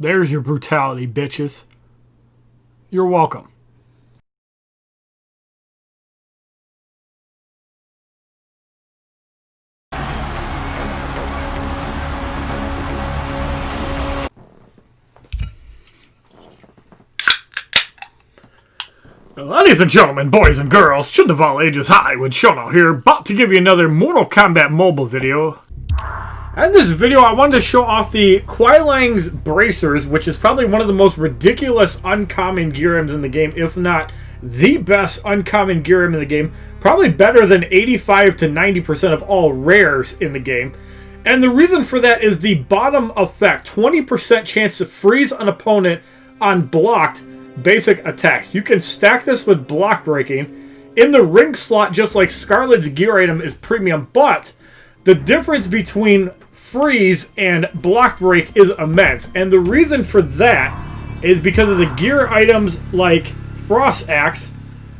There's your brutality, bitches. You're welcome. Ladies and gentlemen, boys and girls, children of all ages, HollywoodShono here, about to give you another Mortal Kombat mobile video. In this video, I wanted to show off the Kuei Liang's bracers, which is probably one of the most ridiculous uncommon gear items in the game, if not the best uncommon gear item in the game. Probably better than 85 to 90% of all rares in the game. And the reason for that is the bottom effect, 20% chance to freeze an opponent on blocked basic attack. You can stack this with block breaking. In the ring slot, just like Skarlet's gear item is premium, but the difference between freeze and block break is immense. And the reason for that is because of the gear items like Frost Axe,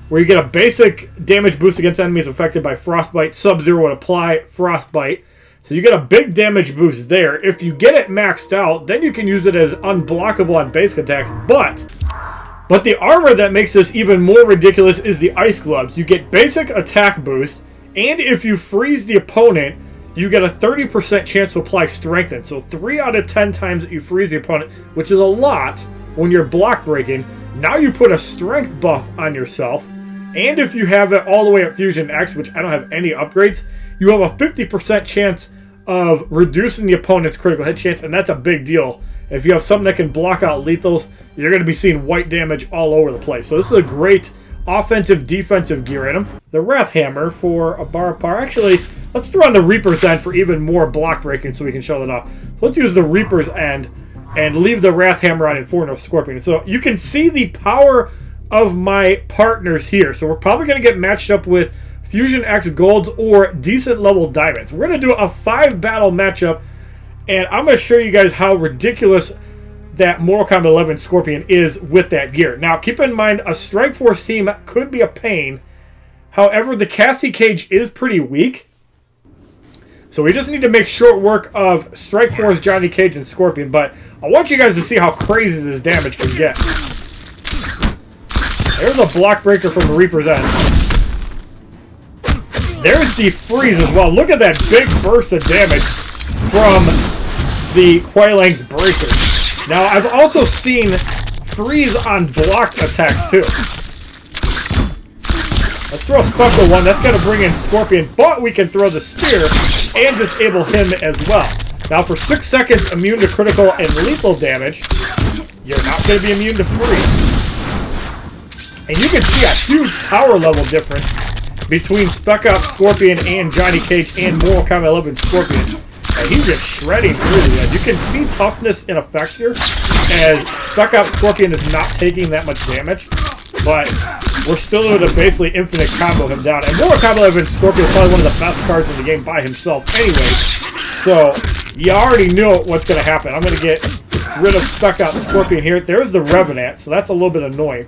where you get a basic damage boost against enemies affected by Frostbite. Sub-Zero would apply Frostbite. So you get a big damage boost there. If you get it maxed out, then you can use it as unblockable on basic attacks. But the armor that makes this even more ridiculous is the ice gloves. You get basic attack boost, and if you freeze the opponent, you get a 30% chance to apply strengthen. So 3 out of 10 times that you freeze the opponent, which is a lot when you're block breaking, now you put a strength buff on yourself. And if you have it all the way at Fusion X, which I don't have any upgrades, you have a 50% chance of reducing the opponent's critical hit chance, and that's a big deal. If you have something that can block out lethals, you're going to be seeing white damage all over the place. So this is a great offensive, defensive gear item. The Wrath Hammer for a bar of power. Actually, let's throw on the Reaper's End for even more block breaking so we can show that off. So let's use the Reaper's End and leave the Wrath Hammer on Inferno Scorpion. So you can see the power of my partners here. So we're probably going to get matched up with Fusion X Golds or decent level Diamonds. We're going to do a 5-battle matchup, and I'm going to show you guys how ridiculous that Mortal Kombat 11 Scorpion is with that gear. Now, keep in mind, a Strike Force team could be a pain. However, the Cassie Cage is pretty weak. So we just need to make short work of Strike Force, Johnny Cage, and Scorpion. But I want you guys to see how crazy this damage can get. There's a block breaker from the Reaper's End. There's the freeze as well. Look at that big burst of damage from the Kuei Liang's bracers. Now, I've also seen freeze on blocked attacks too. Let's throw a special one. That's going to bring in Scorpion, but we can throw the spear and disable him as well. Now, for 6 seconds, immune to critical and lethal damage, you're not going to be immune to freeze. And you can see a huge power level difference between Spec Ops Scorpion and Johnny Cage and Mortal Kombat 11 Scorpion. And he's just shredding through the. You can see toughness in effect here, as Spec Ops Scorpion is not taking that much damage, but we're still able to basically infinite combo him down. And Mortal Kombat 11 Scorpion is probably one of the best cards in the game by himself anyway, so you already know what's going to happen. I'm going to get rid of Spec Ops Scorpion here. There's the Revenant, so that's a little bit annoying.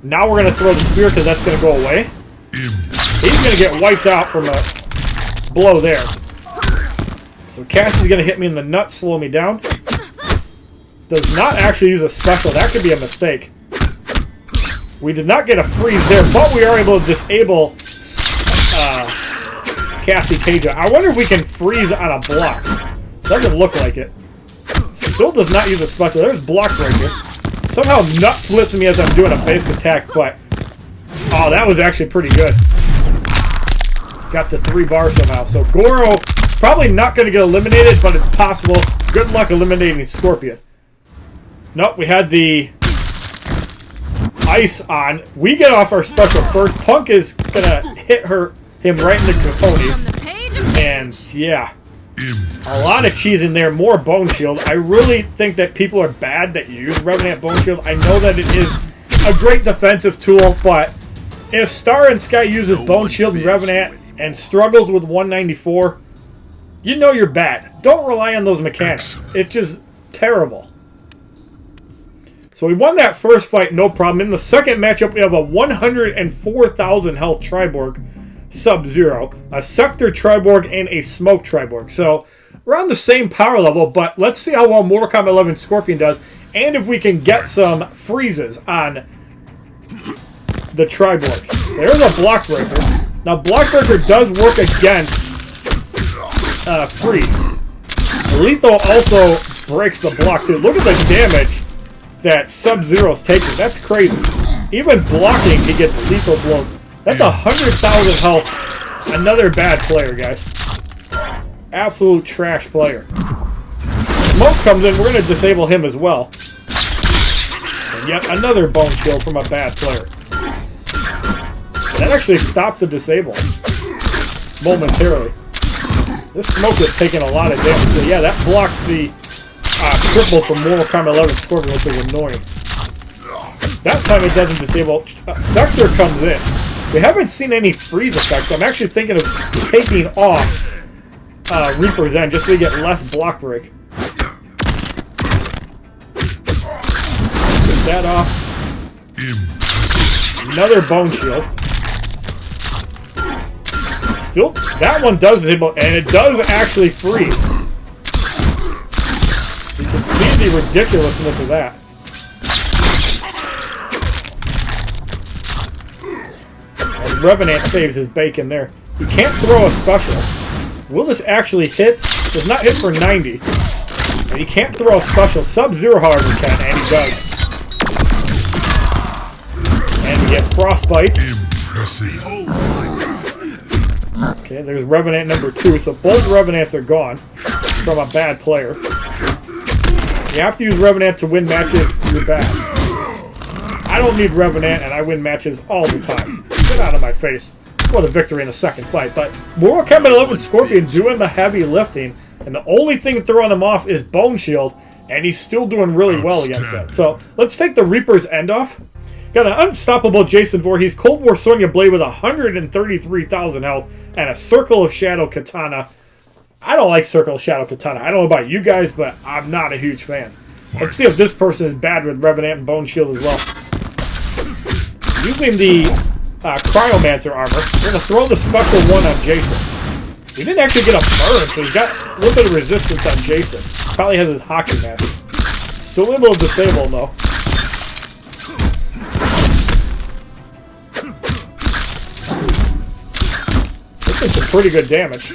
Now we're going to throw the spear because that's going to go away. He's going to get wiped out from a blow there. So Cassie's going to hit me in the nuts, slow me down. Does not actually use a special. That could be a mistake. We did not get a freeze there, but we are able to disable Cassie Cage. I wonder if we can freeze on a block. Doesn't look like it. Still does not use a special. There's block breaker. Somehow nut flips me as I'm doing a basic attack, but oh, that was actually pretty good. Got the 3 bar somehow. So Goro probably not going to get eliminated, but it's possible. Good luck eliminating Scorpion. Nope, we had the ice on. We get off our special first. Punk is going to hit him right in the cojones. And yeah, a lot of cheese in there. More Bone Shield. I really think that people are bad that use Revenant Bone Shield. I know that it is a great defensive tool, but if Star and Sky uses Bone Shield and Revenant and struggles with 194, you know you're bad. Don't rely on those mechanics. It's just terrible. So we won that first fight, no problem. In the second matchup, we have a 104,000 health Triborg Sub-Zero, a Sector Triborg, and a Smoke Triborg. So we're on the same power level, but let's see how well Mortal Kombat 11 Scorpion does, and if we can get some freezes on the Triborgs. There's a Block Breaker. Now, Block Breaker does work against freeze. Lethal also breaks the block, too. Look at the damage that Sub-Zero's taking. That's crazy. Even blocking, he gets lethal blow. That's 100,000 health. Another bad player, guys. Absolute trash player. Smoke comes in. We're going to disable him as well. And yet another bone shield from a bad player. That actually stops the disable momentarily. This smoke is taking a lot of damage. So yeah, that blocks the triple from Mortal Kombat 11 Scorpion, which is annoying. That time it doesn't disable. Sector comes in. We haven't seen any freeze effects. I'm actually thinking of taking off Reaper's End just so we get less block break. Get that off. Another bone shield. Still, that one does disable, and it does actually freeze. You can see the ridiculousness of that. And Revenant saves his bacon there. He can't throw a special. Will this actually hit? Does not hit for 90. And he can't throw a special. Sub-Zero, however, can, and he does. And we get Frostbite. Okay, there's Revenant number 2. So both Revenants are gone from a bad player. You have to use Revenant to win matches, you're bad. I don't need Revenant, and I win matches all the time. Get out of my face. What a victory in the second fight. But Mortal Kombat 11 Scorpion doing the heavy lifting, and the only thing throwing him off is Bone Shield, and he's still doing really well against that. So let's take the Reaper's End off. Got an unstoppable Jason Voorhees, Cold War Sonya Blade with 133,000 health, and a Circle of Shadow Katana. I don't like Circle of Shadow Katana. I don't know about you guys, but I'm not a huge fan. Let's see if this person is bad with Revenant and Bone Shield as well. Using the Cryomancer armor, we're going to throw the special one on Jason. We didn't actually get a burn, so he's got a little bit of resistance on Jason. Probably has his hockey mask. Still able to disable him, though. This is some pretty good damage.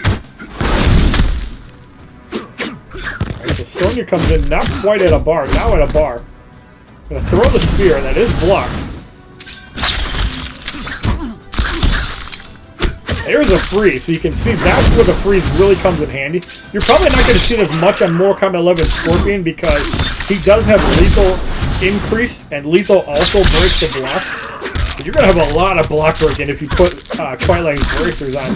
Alright, so Sonya comes in, not quite at a bar, now at a bar. Gonna throw the spear, that is blocked. There's a freeze, so you can see that's where the freeze really comes in handy. You're probably not going to see it as much on Mortal Kombat 11 Scorpion because he does have lethal increase, and lethal also breaks the block. But you're going to have a lot of block breaking if you put Kuei Liang's bracers on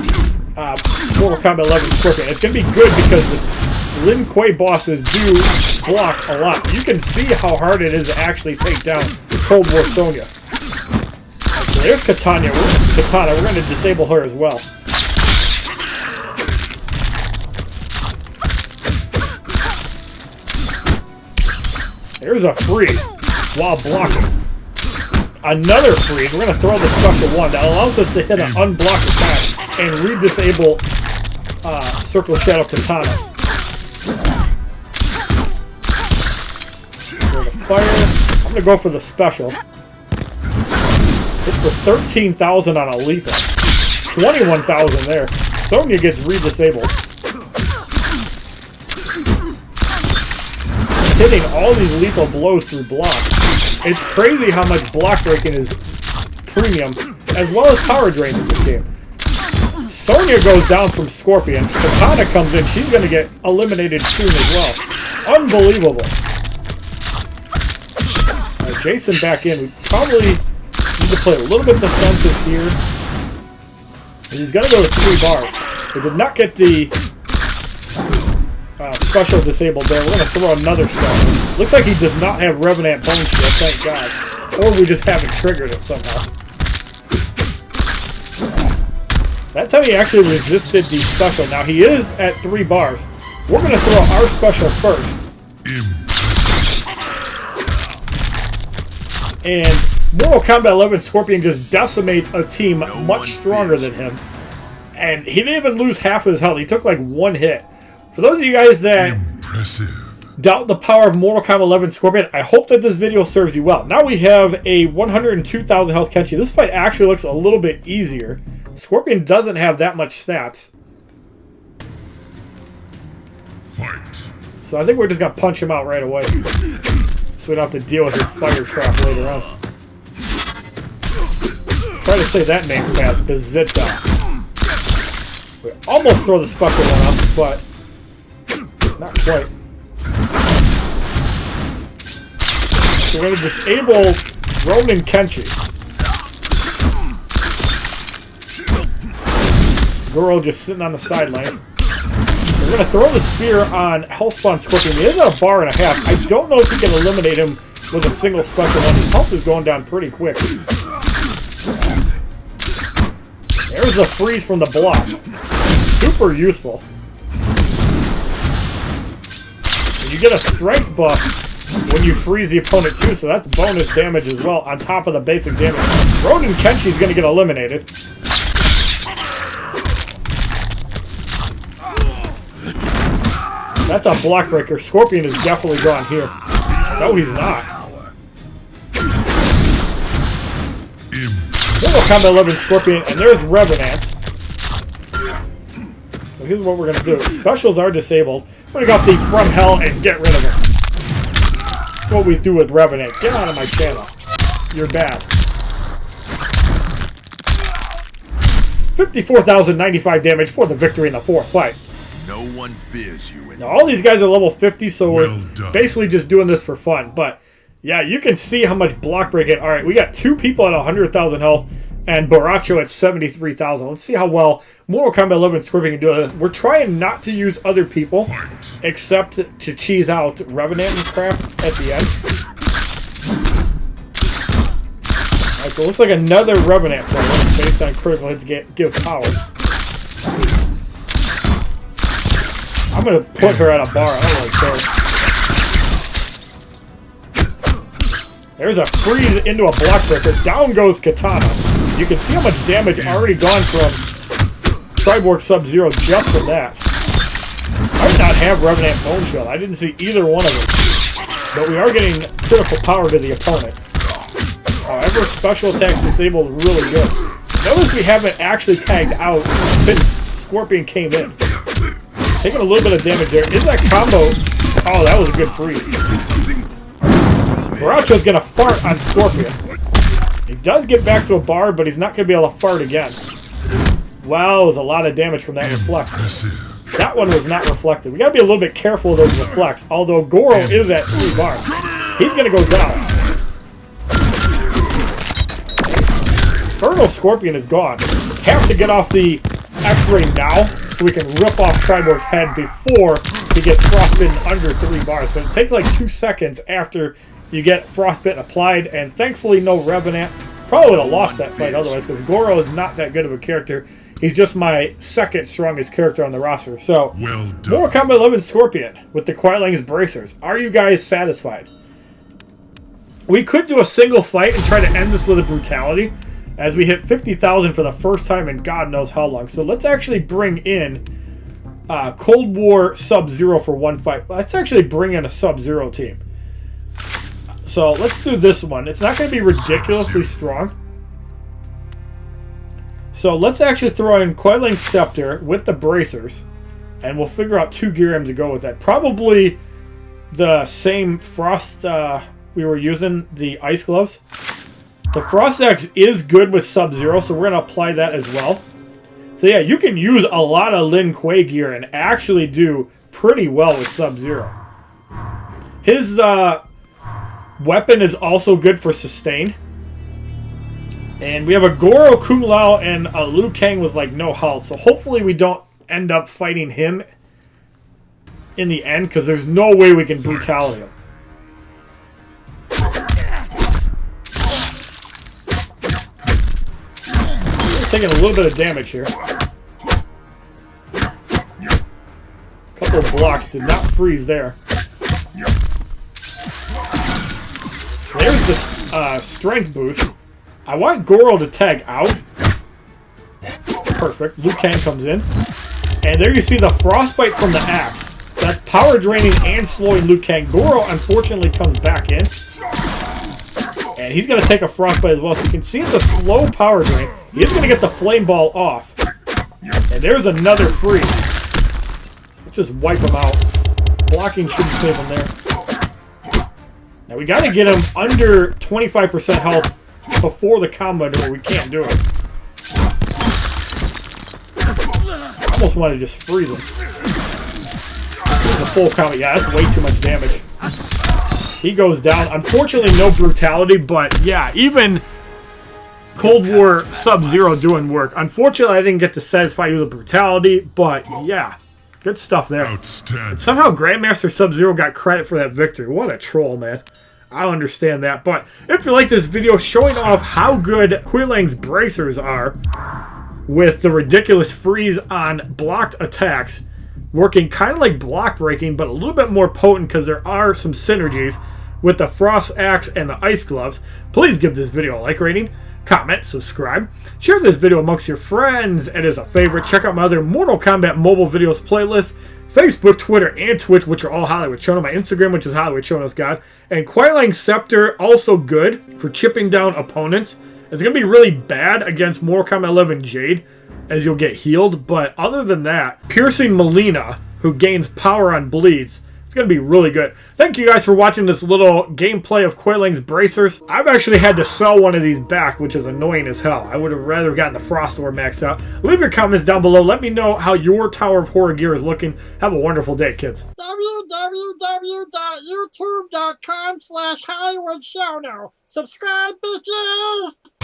Mortal Kombat 11 Scorpion. It's going to be good because the Lin Kuei bosses do block a lot. You can see how hard it is to actually take down Cold War Sonya. So there's Katana. We're going to disable her as well. There's a freeze while blocking. Another freeze. We're going to throw the special one that allows us to hit an unblocked attack and re-disable Circle Shadow Katana. Go to fire. I'm going to go for the special. It's for 13,000 on a lethal. 21,000 there. Sonya gets re-disabled. Hitting all these lethal blows through block. It's crazy how much block breaking is premium, as well as power drain in this game. Sonya goes down from Scorpion. Katana comes in. She's going to get eliminated soon as well. Unbelievable. Right, Jason back in. We probably need to play a little bit defensive here. And he's going to go to 3 bars. We did not get the special disabled there. We're going to throw another special. Looks like he does not have Revenant Bone Shield, thank God. Or we just haven't triggered it somehow. That time he actually resisted the special. Now he is at 3 bars. We're going to throw our special first. And Mortal Kombat 11 Scorpion just decimates a team much stronger than him. And he didn't even lose half of his health. He took like 1 hit For those of you guys that doubt the power of Mortal Kombat 11 Scorpion, I hope that this video serves you well. Now we have a 102,000 health Kenshi. This fight actually looks a little bit easier. Scorpion doesn't have that much stats. Fight. So I think we're just going to punch him out right away. So we don't have to deal with his fire crap later on. Try to say that name fast. Bezita. We almost throw the special one up, but not quite. So we're going to disable Ronin Kenshi. Goro just sitting on the sidelines. We're going to throw the spear on Hellspawn Scorpion. He is at a bar and a half. I don't know if we can eliminate him with a single special one. His health is going down pretty quick. There's the freeze from the block. Super useful. And you get a strength buff when you freeze the opponent too, so that's bonus damage as well on top of the basic damage. Ronin Kenshi is going to get eliminated. That's a block breaker. Scorpion is definitely gone here. No, he's not. Mortal Kombat 11 Scorpion, and there's Revenant. So here's what we're going to do. Specials are disabled. We're going to go off the From Hell and get rid of him. That's what we do with Revenant. Get out of my channel. You're bad. 54,095 damage for the victory in the fourth fight. No one fears you anymore. Now, all these guys are level 50, so we're basically just doing this for fun. But, yeah, you can see how much block breaking. All right, we got two people at 100,000 health and Baracho at 73,000. Let's see how well Mortal Kombat 11 Scorpion can do it. We're trying not to use other people, except to cheese out Revenant and crap at the end. All right, so it looks like another Revenant player based on critical hits give power. I'm going to put her at a bar. I don't really care. There's a freeze into a block breaker. Down goes Katana. You can see how much damage already gone from Cyborg Sub-Zero just from that. I did not have Revenant Bone Shield. I didn't see either one of them. But we are getting critical power to the opponent. However, special attacks disabled really good. Notice we haven't actually tagged out since Scorpion came in. Taking a little bit of damage there. Is that combo? Oh, that was a good freeze. Baracho's going to fart on Scorpion. He does get back to a bar, but he's not going to be able to fart again. Wow, it was a lot of damage from that reflect. That one was not reflected. We got to be a little bit careful of those reflects. Although Goro is at 3 bars. He's going to go down. Infernal Scorpion is gone. Have to get off the X-ray now, so we can rip off Triborg's head before he gets frostbitten under 3 bars. So it takes like 2 seconds after you get frostbitten applied, and thankfully no Revenant. Probably would have lost that fight otherwise, because Goro is not that good of a character. He's just my second strongest character on the roster. So, Mortal Kombat 11 Scorpion with the Kuei Liang's bracers. Are you guys satisfied? We could do a single fight and try to end this with a brutality, as we hit 50,000 for the first time in God knows how long. So let's actually bring in Cold War Sub-Zero for one fight. Let's actually bring in a Sub-Zero team. So let's do this one. It's not going to be ridiculously strong. So let's actually throw in Kuei Liang Scepter with the bracers. And we'll figure out 2 gear M's to go with that. Probably the same Frost we were using, the Ice Gloves. The Frost Axe is good with Sub-Zero, so we're going to apply that as well. So yeah, you can use a lot of Lin Kuei gear and actually do pretty well with Sub-Zero. His weapon is also good for sustain. And we have a Goro, Kung Lao, and a Liu Kang with like no health. So hopefully we don't end up fighting him in the end, because there's no way we can brutality him. Taking a little bit of damage here. Couple of blocks did not freeze there. There's the strength boost. I want Goro to tag out. Perfect. Liu Kang comes in. And there you see the Frostbite from the axe. That's power draining and slowing Liu Kang. Goro unfortunately comes back in. And he's going to take a Frostbite as well. So you can see it's a slow power drain. He is going to get the flame ball off. And there's another freeze. Let's just wipe him out. Blocking shouldn't save him there. Now we got to get him under 25% health before the combo, or we can't do it. I almost want to just freeze him. There's a full combo. Yeah, that's way too much damage. He goes down. Unfortunately, no brutality, but yeah, even Cold War Sub-Zero doing work. Unfortunately, I didn't get to satisfy you with the brutality, but yeah, good stuff there. And somehow Grandmaster Sub-Zero got credit for that victory. What a troll, man. I don't understand that. But if you like this video showing off how good Kuei Liang's bracers are with the ridiculous freeze on blocked attacks, working kind of like block breaking, but a little bit more potent because there are some synergies with the Frost Axe and the Ice Gloves, please give this video a like rating, comment, subscribe, share this video amongst your friends, and as a favorite, check out my other Mortal Kombat mobile videos playlist, Facebook, Twitter, and Twitch, which are all HollywoodShono, my Instagram, which is HollywoodShono's God, and Kuei Liang Scepter, also good for chipping down opponents. It's going to be really bad against Mortal Kombat 11 Jade, as you'll get healed, but other than that, Piercing Melina, who gains power on bleeds, it's going to be really good. Thank you guys for watching this little gameplay of Kuei Liang's bracers. I've actually had to sell one of these back, which is annoying as hell. I would have rather gotten the Frost Orb maxed out. Leave your comments down below. Let me know how your Tower of Horror gear is looking. Have a wonderful day, kids. www.youtube.com/HollywoodShono. Subscribe, bitches!